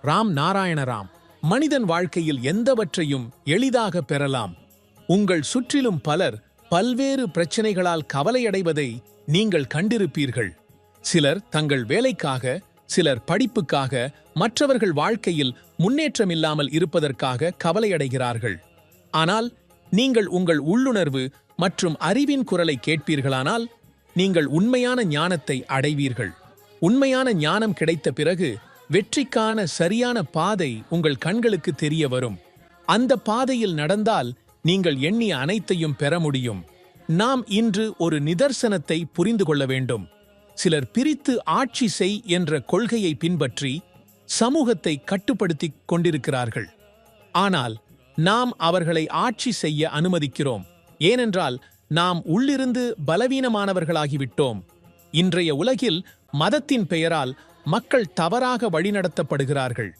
ராம் நாராயண ராம். மனிதன் வாழ்க்கையில் எந்தவற்றையும் எளிதாக பெறலாம். உங்கள் சுற்றிலும் பலர் பல்வேறு பிரச்சனைகளால் கவலையடைவதை நீங்கள் கண்டிருப்பீர்கள். சிலர் தங்கள் வேலைக்காக, சிலர் படிப்புக்காக, மற்றவர்கள் வாழ்க்கையில் முன்னேற்றமில்லாமல் இருப்பதற்காக கவலையடைகிறார்கள். ஆனால் நீங்கள் உங்கள் உள்ளுணர்வு மற்றும் அறிவின் குரலை கேட்பீர்களானால் நீங்கள் உண்மையான ஞானத்தை அடைவீர்கள். உண்மையான ஞானம் கிடைத்த பிறகு வெற்றிக்கான சரியான பாதை உங்கள் கண்களுக்கு தெரிய வரும். அந்த பாதையில் நடந்தால் நீங்கள் எண்ணிய அனைத்தையும் பெற முடியும். நாம் இன்று ஒரு நிதர்சனத்தை புரிந்து கொள்ள வேண்டும். சிலர் பிரித்து ஆட்சி செய் என்ற கொள்கையை பின்பற்றி சமூகத்தை கட்டுப்படுத்திக் கொண்டிருக்கிறார்கள். ஆனால் நாம் அவர்களை ஆட்சி செய்ய அனுமதிக்கிறோம். ஏனென்றால் நாம் உள்ளிருந்து பலவீனமானவர்களாகிவிட்டோம். இன்றைய உலகில் மதத்தின் பெயரால் மக்கள் தவறாக வழிநடத்தப்படுகிறார்கள்.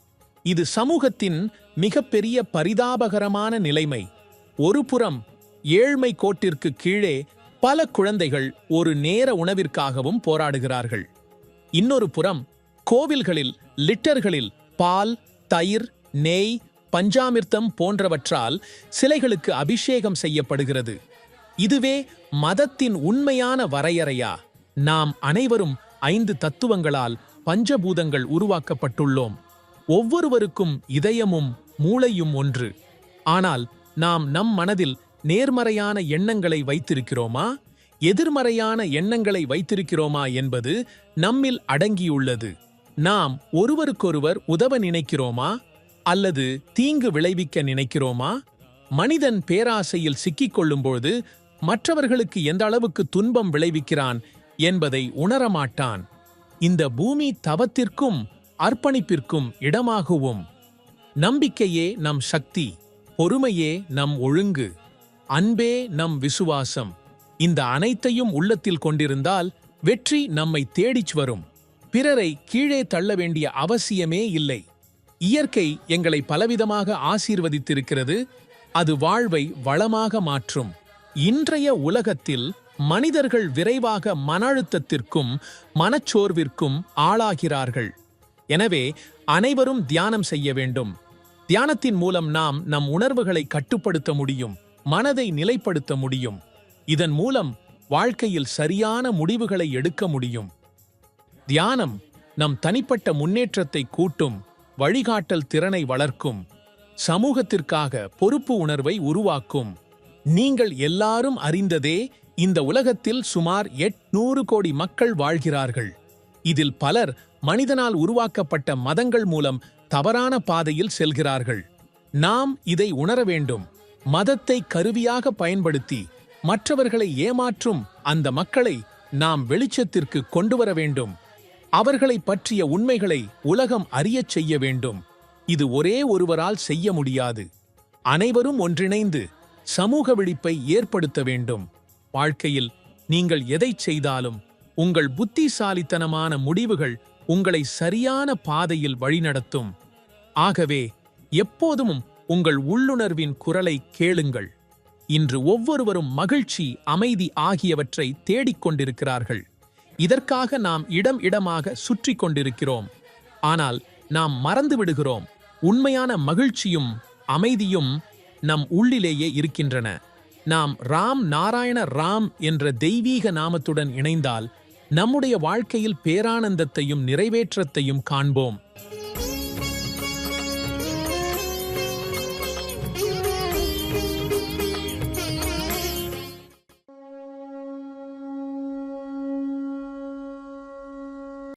இது சமூகத்தின் மிகப்பெரிய பரிதாபகரமான நிலைமை. ஒருபுறம் ஏழ்மை கோட்டிற்கு கீழே பல குழந்தைகள் ஒரு நேர உணவிற்காகவும் போராடுகிறார்கள். இன்னொரு புறம் கோவில்களில் லிட்டர்களில் பால், தயிர், நெய், பஞ்சாமிர்தம் போன்றவற்றால் சிலைகளுக்கு அபிஷேகம் செய்யப்படுகிறது. இதுவே மதத்தின் உண்மையான வரையறையா? நாம் அனைவரும் 5 தத்துவங்களால் பஞ்சபூதங்கள் உருவாக்கப்பட்டுள்ளோம். ஒவ்வொருவருக்கும் இதயமும் மூளையும் ஒன்று. ஆனால் நாம் நம் மனதில் நேர்மறையான எண்ணங்களை வைத்திருக்கிறோமா, எதிர்மறையான எண்ணங்களை வைத்திருக்கிறோமா என்பது நம்மில் அடங்கியுள்ளது. நாம் ஒருவருக்கொருவர் உதவ நினைக்கிறோமா அல்லது தீங்கு விளைவிக்க நினைக்கிறோமா? மனிதன் பேராசையில் சிக்கிக்கொள்ளும்போது மற்றவர்களுக்கு எந்த அளவுக்கு துன்பம் விளைவிக்கிறான் என்பதை உணரமாட்டான். இந்த பூமி தவத்திற்கும் அர்ப்பணிப்பிற்கும் இடமாகுவோம். நம்பிக்கையே நம் சக்தி, பொறுமையே நம் ஒழுங்கு, அன்பே நம் விசுவாசம். இந்த அனைத்தையும் உள்ளத்தில் கொண்டிருந்தால் வெற்றி நம்மை தேடிச் வரும். பிறரை கீழே தள்ள வேண்டிய அவசியமே இல்லை. இயற்கை எங்களை பலவிதமாக ஆசீர்வதித்திருக்கிறது. அது வாழ்வை வளமாக மாற்றும். இன்றைய உலகத்தில் மனிதர்கள் விரைவாக மன அழுத்தத்திற்கும் மனச்சோர்விற்கும் ஆளாகிறார்கள். எனவே அனைவரும் தியானம் செய்ய வேண்டும். தியானத்தின் மூலம் நாம் நம் உணர்வுகளை கட்டுப்படுத்த முடியும், மனதை நிலைப்படுத்த முடியும். இதன் மூலம் வாழ்க்கையில் சரியான முடிவுகளை எடுக்க முடியும். தியானம் நம் தனிப்பட்ட முன்னேற்றத்தை கூட்டும், வழிகாட்டல் திறனை வளர்க்கும், சமூகத்திற்காக பொறுப்பு உணர்வை உருவாக்கும். நீங்கள் எல்லாரும் அறிந்ததே, இந்த உலகத்தில் சுமார் 800 கோடி மக்கள் வாழ்கிறார்கள். இதில் பலர் மனிதனால் உருவாக்கப்பட்ட மதங்கள் மூலம் தவறான பாதையில் செல்கிறார்கள். நாம் இதை உணர வேண்டும். மதத்தை கருவியாக பயன்படுத்தி மற்றவர்களை ஏமாற்றும் அந்த மக்களை நாம் வெளிச்சத்திற்கு கொண்டு வர வேண்டும். அவர்களை பற்றிய உண்மைகளை உலகம் அறியச் செய்ய வேண்டும். இது ஒரே ஒருவரால் செய்ய முடியாது. அனைவரும் ஒன்றிணைந்து சமூக விழிப்பை ஏற்படுத்த வேண்டும். வாழ்க்கையில் நீங்கள் எதை செய்தாலும் உங்கள் புத்திசாலித்தனமான முடிவுகள் உங்களை சரியான பாதையில் வழிநடத்தும். ஆகவே எப்போதும் உங்கள் உள்ளுணர்வின் குரலை கேளுங்கள். இன்று ஒவ்வொருவரும் மகிழ்ச்சி, அமைதி ஆகியவற்றை தேடிக்கொண்டிருக்கிறார்கள். இதற்காக நாம் இடம் இடமாக சுற்றி கொண்டிருக்கிறோம். ஆனால் நாம் மறந்து விடுகிறோம், உண்மையான மகிழ்ச்சியும் அமைதியும் நம் உள்ளிலேயே இருக்கின்றன. நாம் ராம் நாராயண ராம் என்ற தெய்வீக நாமத்துடன் இணைந்தால் நம்முடைய வாழ்க்கையில் பேரானந்தத்தையும் நிறைவேற்றத்தையும் காண்போம்.